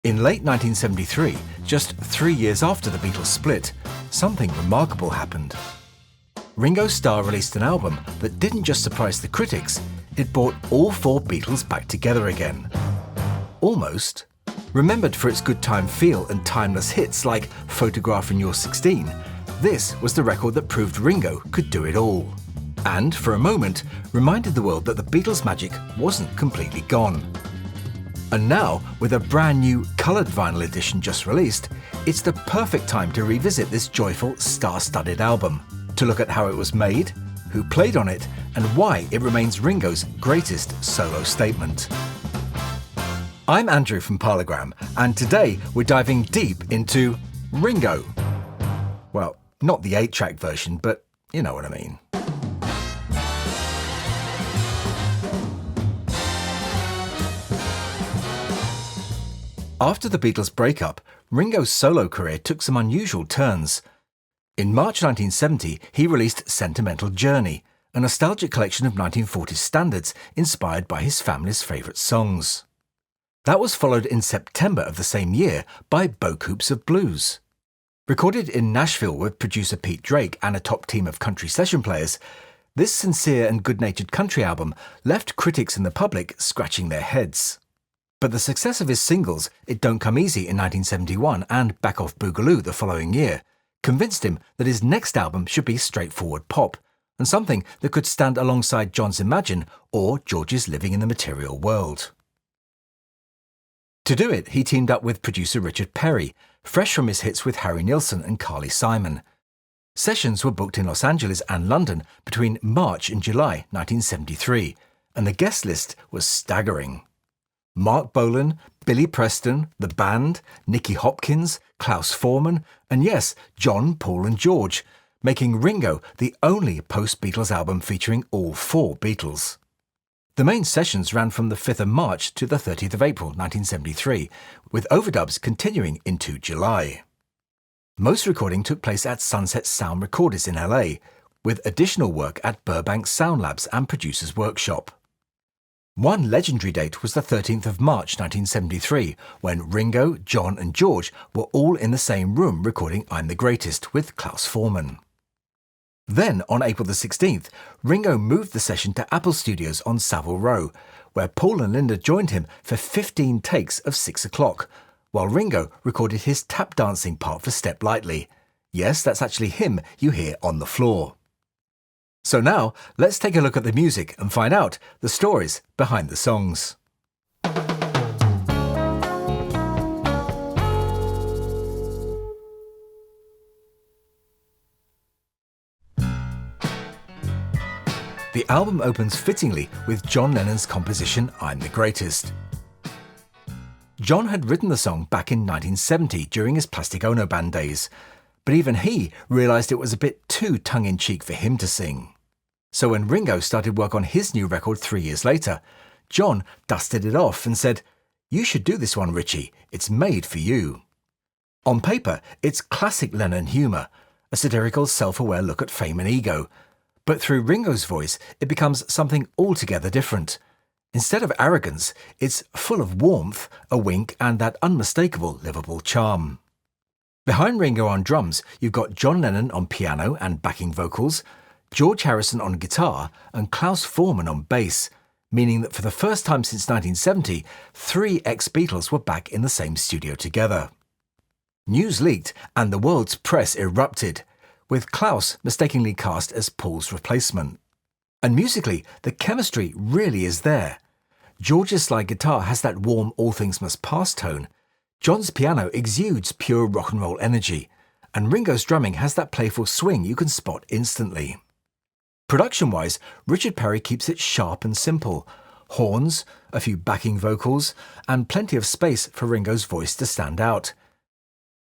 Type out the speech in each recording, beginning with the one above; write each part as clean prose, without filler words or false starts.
In late 1973, just 3 years after the Beatles split, something remarkable happened. Ringo Starr released an album that didn't just surprise the critics, it brought all four Beatles back together again. Almost. Remembered for its good time feel and timeless hits like Photograph and You're 16, this was the record that proved Ringo could do it all. And, for a moment, reminded the world that the Beatles' magic wasn't completely gone. And now, with a brand new coloured vinyl edition just released, it's the perfect time to revisit this joyful, star-studded album, to look at how it was made, who played on it, and why it remains Ringo's greatest solo statement. I'm Andrew from Parlogram, and today we're diving deep into Ringo. Well, not the 8-track version, but you know what I mean. After the Beatles' breakup, Ringo's solo career took some unusual turns. In March 1970, he released Sentimental Journey, a nostalgic collection of 1940s standards inspired by his family's favourite songs. That was followed in September of the same year by Beaucoups of Blues. Recorded in Nashville with producer Pete Drake and a top team of country session players, this sincere and good-natured country album left critics and the public scratching their heads. But the success of his singles, It Don't Come Easy in 1971 and Back Off Boogaloo the following year, convinced him that his next album should be straightforward pop, and something that could stand alongside John's Imagine or George's Living in the Material World. To do it, he teamed up with producer Richard Perry, fresh from his hits with Harry Nilsson and Carly Simon. Sessions were booked in Los Angeles and London between March and July 1973, and the guest list was staggering. Mark Bolan, Billy Preston, The Band, Nicky Hopkins, Klaus Voormann, and yes, John, Paul and George, making Ringo the only post-Beatles album featuring all four Beatles. The main sessions ran from the 5th of March to the 30th of April 1973, with overdubs continuing into July. Most recording took place at Sunset Sound Recorders in LA, with additional work at Burbank Sound Labs and Producers Workshop. One legendary date was the 13th of March 1973, when Ringo, John and George were all in the same room recording I'm the Greatest with Klaus Voormann. Then, on April the 16th, Ringo moved the session to Apple Studios on Savile Row, where Paul and Linda joined him for 15 takes of 6 o'clock, while Ringo recorded his tap dancing part for Step Lightly. Yes, that's actually him you hear on the floor. So now, let's take a look at the music and find out the stories behind the songs. The album opens fittingly with John Lennon's composition I'm the Greatest. John had written the song back in 1970 during his Plastic Ono Band days, but even he realised it was a bit too tongue-in-cheek for him to sing. So when Ringo started work on his new record 3 years later, John dusted it off and said, "You should do this one, Richie, it's made for you." On paper, it's classic Lennon humour, a satirical self-aware look at fame and ego, but through Ringo's voice, it becomes something altogether different. Instead of arrogance, it's full of warmth, a wink, and that unmistakable Liverpool charm. Behind Ringo on drums, you've got John Lennon on piano and backing vocals, George Harrison on guitar, and Klaus Voormann on bass, meaning that for the first time since 1970, 3 ex-Beatles were back in the same studio together. News leaked, and the world's press erupted, with Klaus mistakenly cast as Paul's replacement. And musically, the chemistry really is there. George's slide guitar has that warm All Things Must Pass tone, John's piano exudes pure rock and roll energy, and Ringo's drumming has that playful swing you can spot instantly. Production-wise, Richard Perry keeps it sharp and simple. Horns, a few backing vocals, and plenty of space for Ringo's voice to stand out.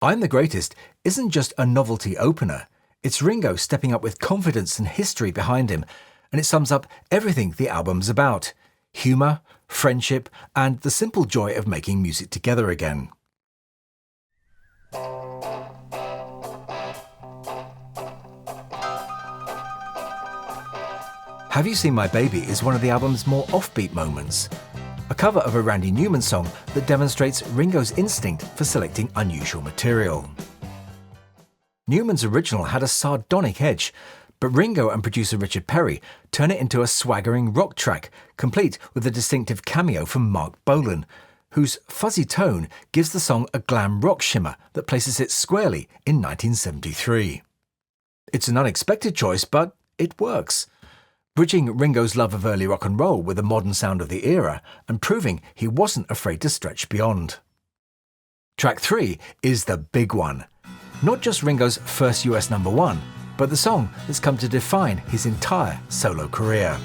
I'm the Greatest isn't just a novelty opener. It's Ringo stepping up with confidence and history behind him, and it sums up everything the album's about: humour, friendship, and the simple joy of making music together again. Have You Seen My Baby is one of the album's more offbeat moments. A cover of a Randy Newman song that demonstrates Ringo's instinct for selecting unusual material. Newman's original had a sardonic edge, but Ringo and producer Richard Perry turn it into a swaggering rock track, complete with a distinctive cameo from Mark Bolan, whose fuzzy tone gives the song a glam rock shimmer that places it squarely in 1973. It's an unexpected choice, but it works, bridging Ringo's love of early rock and roll with the modern sound of the era and proving he wasn't afraid to stretch beyond. Track 3 is the big one. Not just Ringo's first US #1, but the song that's come to define his entire solo career.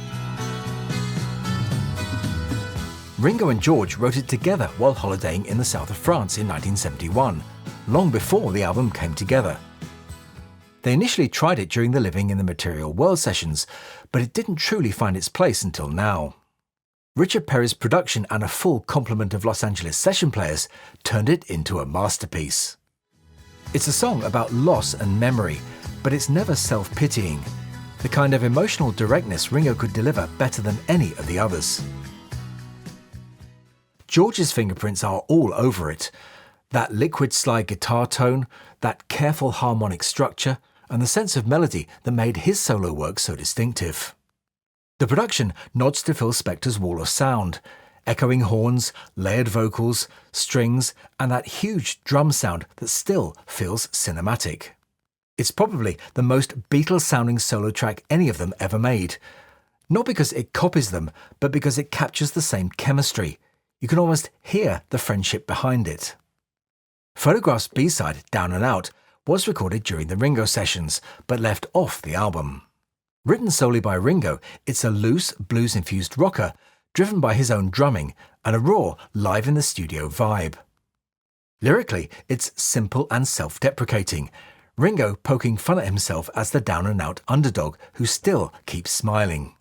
Ringo and George wrote it together while holidaying in the south of France in 1971, long before the album came together. They initially tried it during the Living in the Material World sessions, but it didn't truly find its place until now. Richard Perry's production and a full complement of Los Angeles session players turned it into a masterpiece. It's a song about loss and memory, but it's never self-pitying, the kind of emotional directness Ringo could deliver better than any of the others. George's fingerprints are all over it. That liquid slide guitar tone, that careful harmonic structure, and the sense of melody that made his solo work so distinctive. The production nods to Phil Spector's wall of sound, echoing horns, layered vocals, strings, and that huge drum sound that still feels cinematic. It's probably the most Beatles-sounding solo track any of them ever made. Not because it copies them, but because it captures the same chemistry. You can almost hear the friendship behind it. Photograph's B-side, Down and Out, was recorded during the Ringo sessions, but left off the album. Written solely by Ringo, it's a loose, blues-infused rocker, driven by his own drumming, and a raw, live-in-the-studio vibe. Lyrically, it's simple and self-deprecating, Ringo poking fun at himself as the down-and-out underdog who still keeps smiling.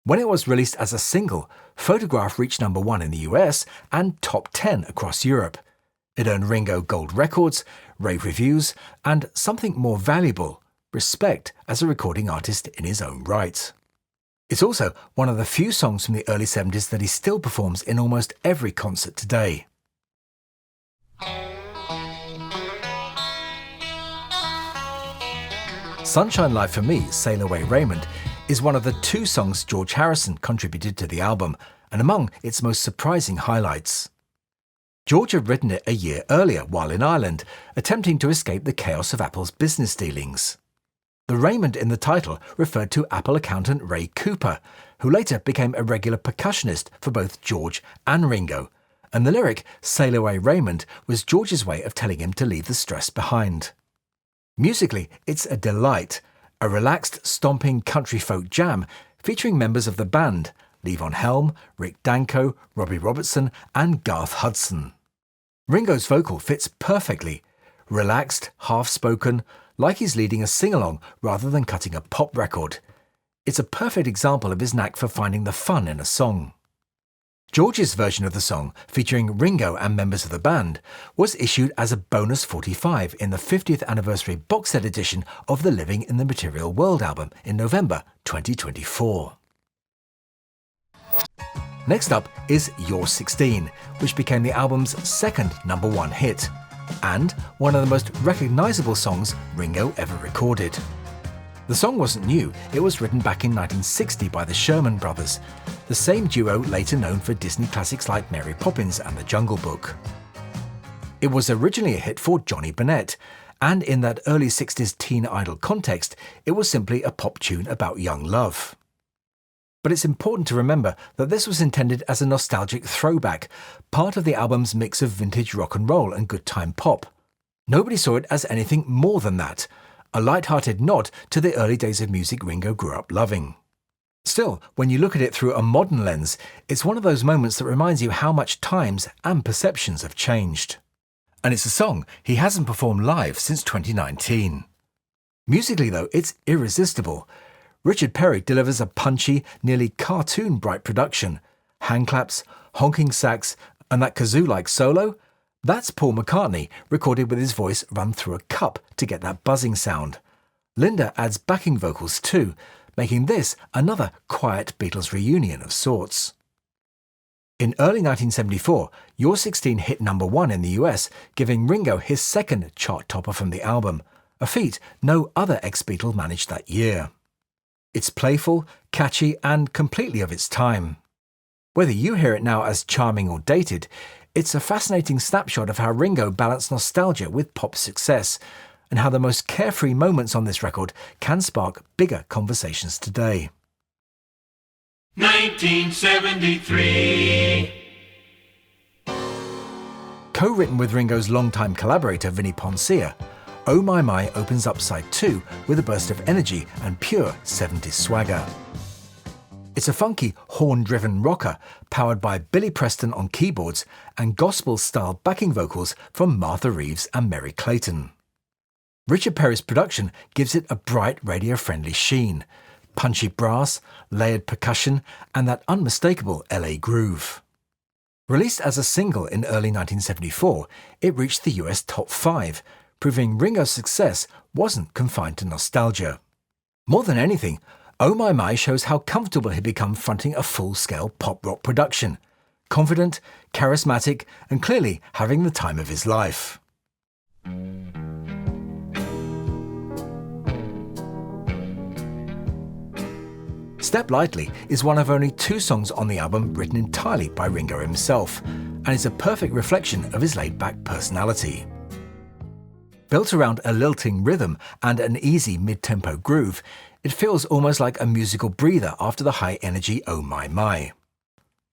When it was released as a single, Photograph reached #1 in the US and top 10 across Europe. It earned Ringo gold records, rave reviews, and something more valuable, respect as a recording artist in his own right. It's also one of the few songs from the early 70s that he still performs in almost every concert today. Sunshine Light for Me, Sail Away Raymond, is one of the 2 songs George Harrison contributed to the album, and among its most surprising highlights. George had written it a year earlier while in Ireland, attempting to escape the chaos of Apple's business dealings. The Raymond in the title referred to Apple accountant Ray Cooper, who later became a regular percussionist for both George and Ringo, and the lyric Sail Away Raymond was George's way of telling him to leave the stress behind. Musically, it's a delight, a relaxed, stomping country folk jam featuring members of the band, Levon Helm, Rick Danko, Robbie Robertson, and Garth Hudson. Ringo's vocal fits perfectly, relaxed, half-spoken, like he's leading a sing-along rather than cutting a pop record. It's a perfect example of his knack for finding the fun in a song. George's version of the song, featuring Ringo and members of the band, was issued as a bonus 45 in the 50th anniversary box set edition of the Living in the Material World album in November 2024. Next up is You're 16, which became the album's second #1 hit, and one of the most recognisable songs Ringo ever recorded. The song wasn't new, it was written back in 1960 by the Sherman Brothers, the same duo later known for Disney classics like Mary Poppins and The Jungle Book. It was originally a hit for Johnny Bennett, and in that early 60s teen idol context, it was simply a pop tune about young love. But it's important to remember that this was intended as a nostalgic throwback, part of the album's mix of vintage rock and roll and good time pop. Nobody saw it as anything more than that, a light-hearted nod to the early days of music Ringo grew up loving. Still, when you look at it through a modern lens, it's one of those moments that reminds you how much times and perceptions have changed. And it's a song he hasn't performed live since 2019. Musically, though, it's irresistible. Richard Perry delivers a punchy, nearly cartoon-bright production. Hand claps, honking sax, and that kazoo-like solo? That's Paul McCartney, recorded with his voice run through a cup to get that buzzing sound. Linda adds backing vocals too, making this another quiet Beatles reunion of sorts. In early 1974, Your 16 hit #1 in the US, giving Ringo his second chart topper from the album, a feat no other ex-Beatle managed that year. It's playful, catchy, and completely of its time. Whether you hear it now as charming or dated, it's a fascinating snapshot of how Ringo balanced nostalgia with pop success, and how the most carefree moments on this record can spark bigger conversations today. 1973. Co-written with Ringo's longtime collaborator Vinnie Poncea, Oh My My opens up side 2 with a burst of energy and pure 70s swagger. It's a funky, horn-driven rocker powered by Billy Preston on keyboards and gospel-style backing vocals from Martha Reeves and Merry Clayton. Richard Perry's production gives it a bright, radio-friendly sheen, punchy brass, layered percussion, and that unmistakable LA groove. Released as a single in early 1974, it reached the US top 5, proving Ringo's success wasn't confined to nostalgia. More than anything, Oh My My shows how comfortable he'd become fronting a full-scale pop-rock production, confident, charismatic, and clearly having the time of his life. Step Lightly is one of only 2 songs on the album written entirely by Ringo himself, and is a perfect reflection of his laid-back personality. Built around a lilting rhythm and an easy mid-tempo groove, it feels almost like a musical breather after the high-energy Oh My My.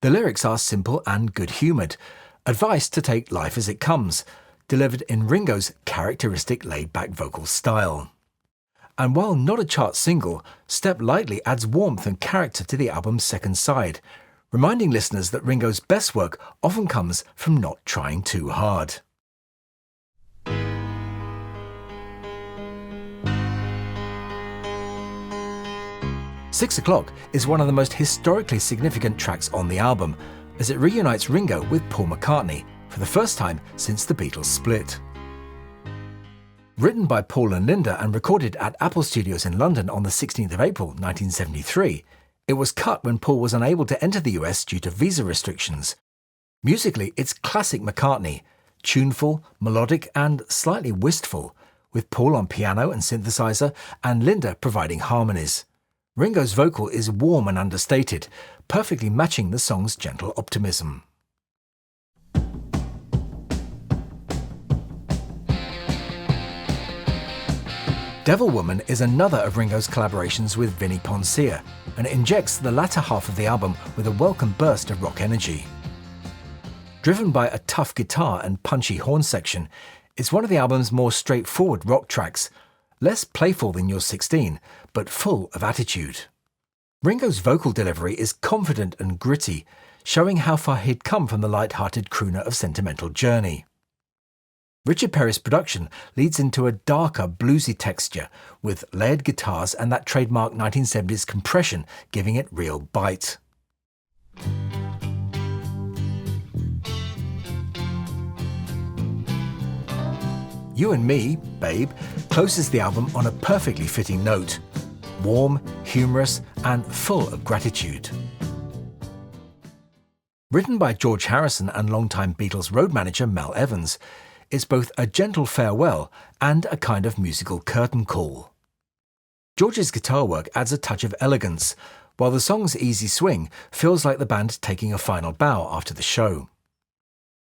The lyrics are simple and good-humoured, advice to take life as it comes, delivered in Ringo's characteristic laid-back vocal style. And while not a chart single, Step Lightly adds warmth and character to the album's second side, reminding listeners that Ringo's best work often comes from not trying too hard. "6 O'Clock" is one of the most historically significant tracks on the album, as it reunites Ringo with Paul McCartney for the first time since the Beatles split. Written by Paul and Linda and recorded at Apple Studios in London on the 16th of April 1973, it was cut when Paul was unable to enter the US due to visa restrictions. Musically, it's classic McCartney, tuneful, melodic and slightly wistful, with Paul on piano and synthesizer and Linda providing harmonies. Ringo's vocal is warm and understated, perfectly matching the song's gentle optimism. Devil Woman is another of Ringo's collaborations with Vinnie Poncea, and it injects the latter half of the album with a welcome burst of rock energy. Driven by a tough guitar and punchy horn section, it's one of the album's more straightforward rock tracks, less playful than Your 16, but full of attitude. Ringo's vocal delivery is confident and gritty, showing how far he'd come from the light-hearted crooner of Sentimental Journey. Richard Perry's production leads into a darker, bluesy texture, with layered guitars and that trademark 1970s compression giving it real bite. You and Me, Babe, closes the album on a perfectly fitting note, warm, humorous, and full of gratitude. Written by George Harrison and longtime Beatles road manager Mel Evans, it's both a gentle farewell and a kind of musical curtain call. George's guitar work adds a touch of elegance, while the song's easy swing feels like the band taking a final bow after the show.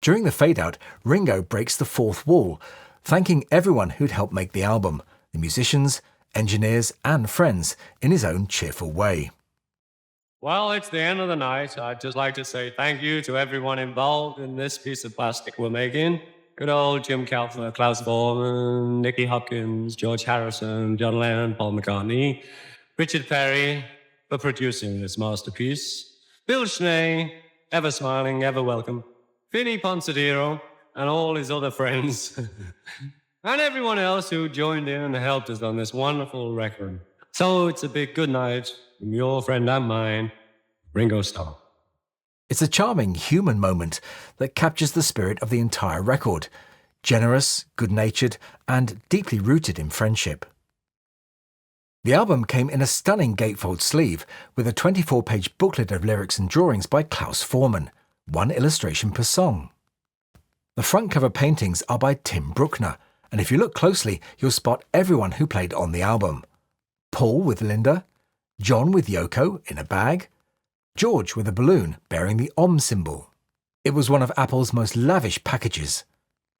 During the fade-out, Ringo breaks the fourth wall, thanking everyone who'd helped make the album, the musicians, engineers and friends, in his own cheerful way. Well, it's the end of the night. I'd just like to say thank you to everyone involved in this piece of plastic we're making. Good old Jim Calfer, Klaus Bormann, Nicky Hopkins, George Harrison, John Lennon, Paul McCartney, Richard Perry for producing this masterpiece, Bill Schnee, ever smiling, ever welcome, Vinnie Poncea, and all his other friends, and everyone else who joined in and helped us on this wonderful record. So it's a big good night from your friend and mine, Ringo Starr. It's a charming human moment that captures the spirit of the entire record, generous, good-natured, and deeply rooted in friendship. The album came in a stunning gatefold sleeve with a 24-page booklet of lyrics and drawings by Klaus Forman, one illustration per song. The front cover paintings are by Tim Bruckner, and if you look closely, you'll spot everyone who played on the album. Paul with Linda, John with Yoko in a bag, George with a balloon bearing the Om symbol. It was one of Apple's most lavish packages.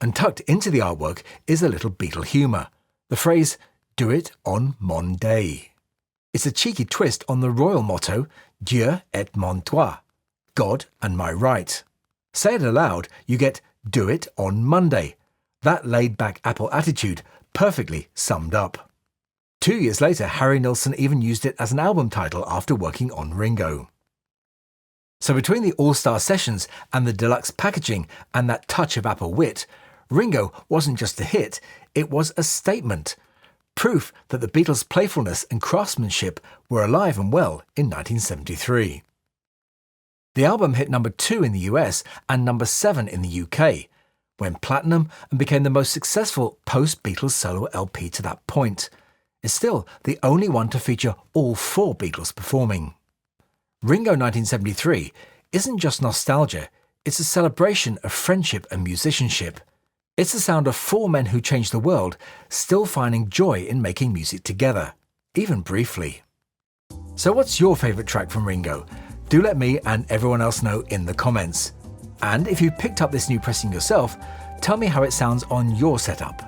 And tucked into the artwork is a little Beatle humour, the phrase, "Do it on mon day." It's a cheeky twist on the royal motto, Dieu et mon droit, God and my right. Say it aloud, you get "Do it on Monday." That laid-back Apple attitude perfectly summed up. 2 years later, Harry Nilsson even used it as an album title after working on Ringo. So between the All-Star sessions and the deluxe packaging and that touch of Apple wit, Ringo wasn't just a hit, it was a statement. Proof that the Beatles' playfulness and craftsmanship were alive and well in 1973. The album hit number 2 in the US and number 7 in the UK, went platinum and became the most successful post-Beatles solo LP to that point. It's still the only one to feature all 4 Beatles performing. Ringo 1973 isn't just nostalgia, it's a celebration of friendship and musicianship. It's the sound of 4 men who changed the world, still finding joy in making music together, even briefly. So what's your favourite track from Ringo? Do let me and everyone else know in the comments. And if you picked up this new pressing yourself, tell me how it sounds on your setup.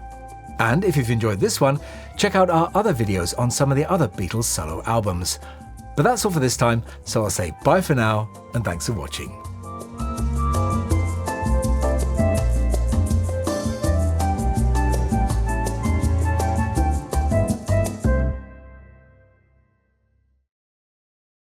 And if you've enjoyed this one, check out our other videos on some of the other Beatles solo albums. But that's all for this time, so I'll say bye for now, and thanks for watching.